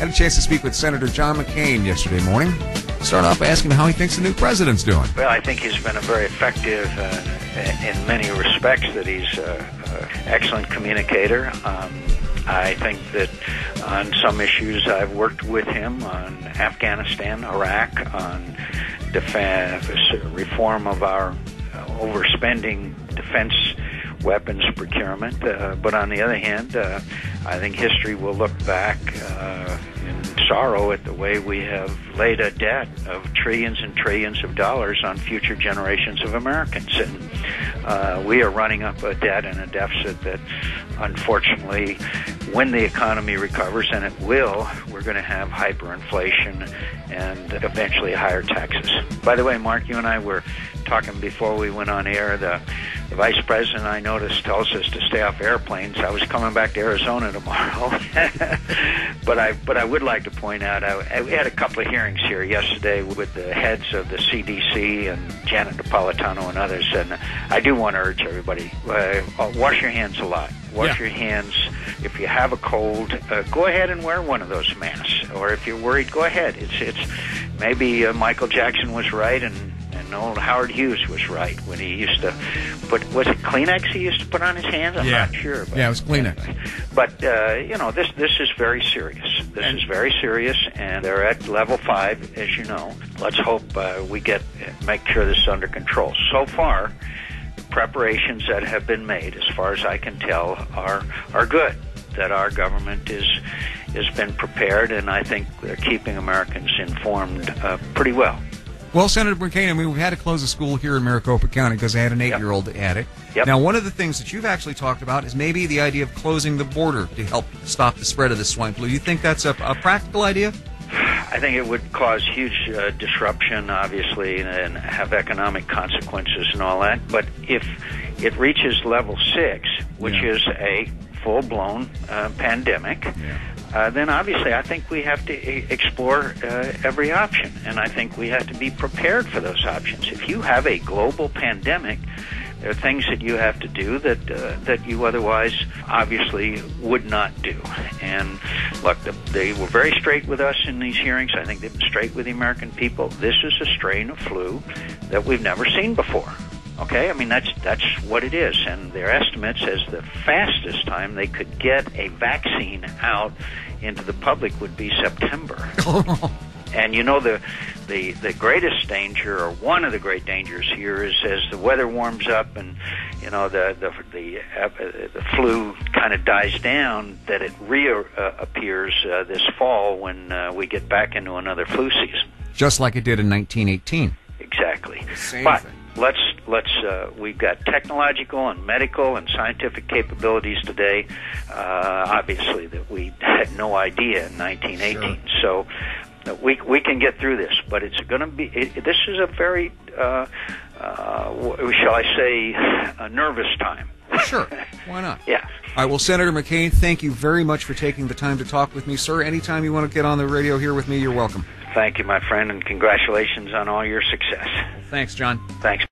Had a chance to speak with Senator John McCain yesterday morning. Start off by asking him how he thinks the new president's doing. Well, I think he's been a very effective in many respects, that he's an excellent communicator. I think that on some issues I've worked with him on Afghanistan, Iraq, on defense, reform of our overspending defense weapons procurement. But on the other hand, I think history will look back in sorrow at the way we have laid a debt of trillions and trillions of dollars on future generations of Americans. And we are running up a debt and a deficit that, unfortunately, when the economy recovers, and it will, we're going to have hyperinflation and eventually higher taxes. By the way, Mark, you and I were talking before we went on air. The vice president, I noticed, tells us to stay off airplanes. I was coming back to Arizona tomorrow. But I would like to point out, we had a couple of hearings here yesterday with the heads of the CDC and Janet Napolitano and others, and I do want to urge everybody, wash your hands a lot. Wash your hands. If you have a cold, go ahead and wear one of those masks. Or if you're worried, go ahead. It's maybe Michael Jackson was right, and old Howard Hughes was right when he used to put, was it Kleenex he used to put on his hands? I'm not sure. But, it was Kleenex. But, this is very serious. This is very serious, and they're at level 5, as you know. Let's hope we make sure this is under control. So far, preparations that have been made, as far as I can tell, are good. That our government has been prepared, and I think they're keeping Americans informed pretty well. Well, Senator McCain, we've had to close a school here in Maricopa County because they had an 8-year-old that had it. Yep. Now, one of the things that you've actually talked about is maybe the idea of closing the border to help stop the spread of the swine flu. Do you think that's a practical idea? I think it would cause huge disruption, obviously, and have economic consequences and all that. But if it reaches level 6, which is a full-blown pandemic, then obviously I think we have to explore every option, and I think we have to be prepared for those options. If you have a global pandemic, there are things that you have to do that you otherwise obviously would not do. And look, they were very straight with us in these hearings. I think they've been straight with the American people. This is a strain of flu that we've never seen before. Okay, I mean, that's what it is, and their estimate says the fastest time they could get a vaccine out into the public would be September. And you know, the greatest danger, or one of the great dangers here, is as the weather warms up and you know the flu kind of dies down, that it reappears this fall when we get back into another flu season. Just like it did in 1918. Exactly. Same but thing. let's we've got technological and medical and scientific capabilities today, obviously, that we had no idea in 1918. Sure. So we can get through this, but it's going to be. This is a very, shall I say, a nervous time. Sure. Why not? Yeah. All right, well, Senator McCain, thank you very much for taking the time to talk with me, sir. Anytime you want to get on the radio here with me, you're welcome. Thank you, my friend, and congratulations on all your success. Thanks, John. Thanks.